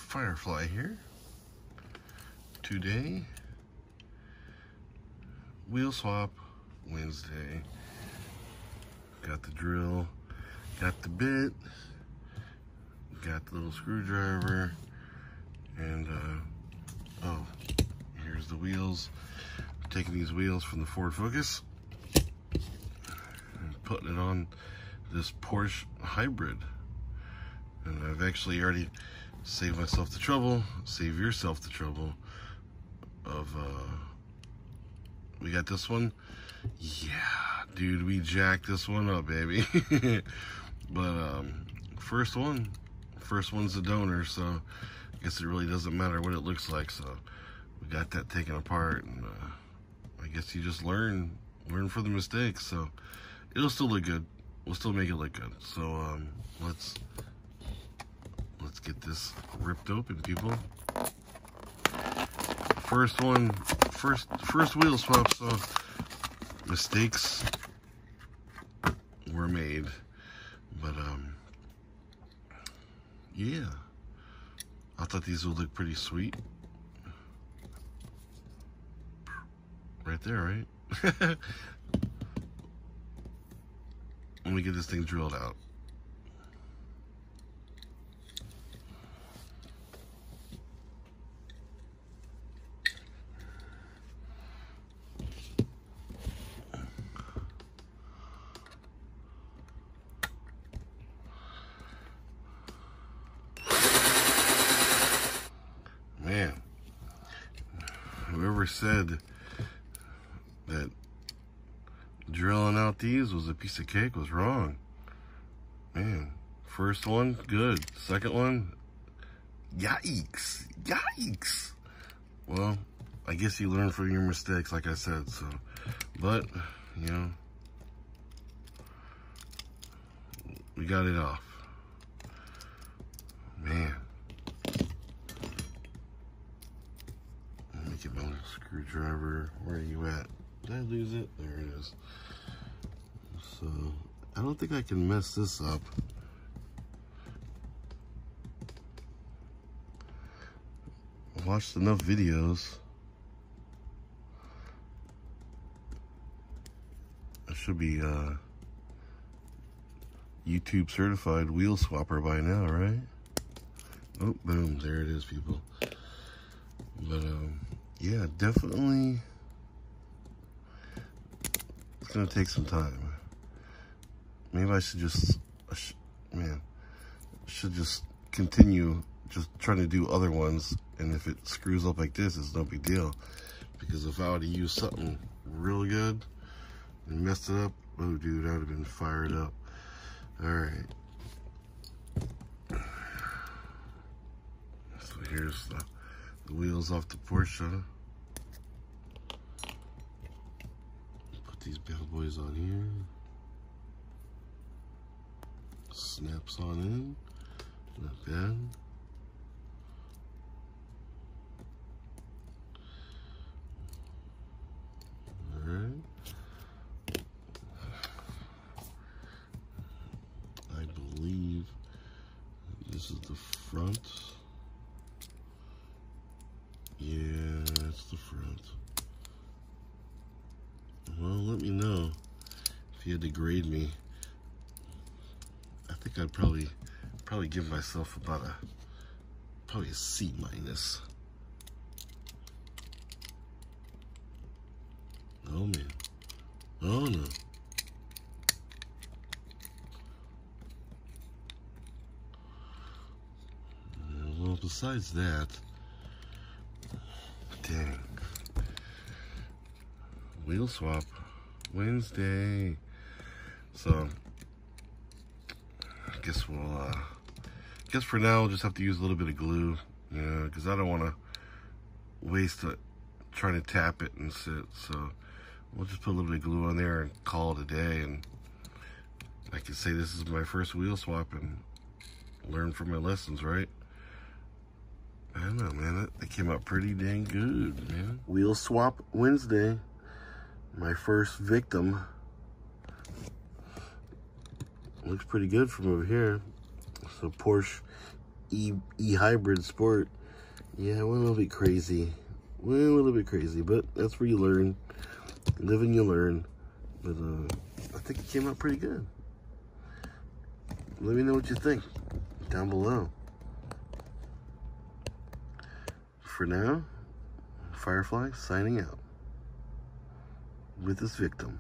Firefly here. Today, wheel swap Wednesday. Got the drill, got the bit, got the little screwdriver, and oh, here's the wheels. I'm taking these wheels from the Ford Focus and putting it on this Porsche Hybrid. And I've actually already saved myself the trouble, save yourself the trouble of, we got this one. Yeah, dude, we jacked this one up, baby. But, first one's the donor, so I guess it really doesn't matter what it looks like. So we got that taken apart, and I guess you just learn from the mistakes. So it'll still look good. We'll still make it look good. So let's get this ripped open, people. First wheel swap. So mistakes were made, but yeah, I thought these would look pretty sweet. Right there, right? Let me get this thing drilled out. Man, whoever said that drilling out these was a piece of cake was wrong. Man, first one, good. Second one, yikes, yikes. Well, I guess you learn from your mistakes, like I said, so. But, you know, we got it off. Man. Let me get my screwdriver. Where are you at? Did I lose it? There it is. So, I don't think I can mess this up. I watched enough videos. I should be YouTube certified wheel swapper by now, right? Oh, boom, there it is, people. But yeah, definitely it's gonna take some time. Maybe I should just, should just continue just trying to do other ones, and if it screws up like this, it's no big deal. Because if I would have used something real good and messed it up, oh dude, I would have been fired up. All right. So here's the wheels off the Porsche. Put these bad boys on here. Snaps on in. Not bad. Alright. I believe this is the front. Yeah, that's the front. Well, let me know if you had to grade me. I think I'd probably give myself about probably a C minus. Oh man. Oh no. Well, besides that, dang. Wheel swap Wednesday. So I guess we'll guess for now we'll just have to use a little bit of glue, you know, because I don't want to waste it trying to tap it and sit. So we'll just put a little bit of glue on there and call it a day. And I can say this is my first wheel swap and learn from my lessons, right? I don't know, man. That came out pretty dang good, man. Wheel swap Wednesday. My first victim. Looks pretty good from over here. So Porsche hybrid sport. Yeah, it went a little bit crazy. But that's where you learn. Live and you learn. But I think it came out pretty good. Let me know what you think down below. For now, Firefly signing out with this victim.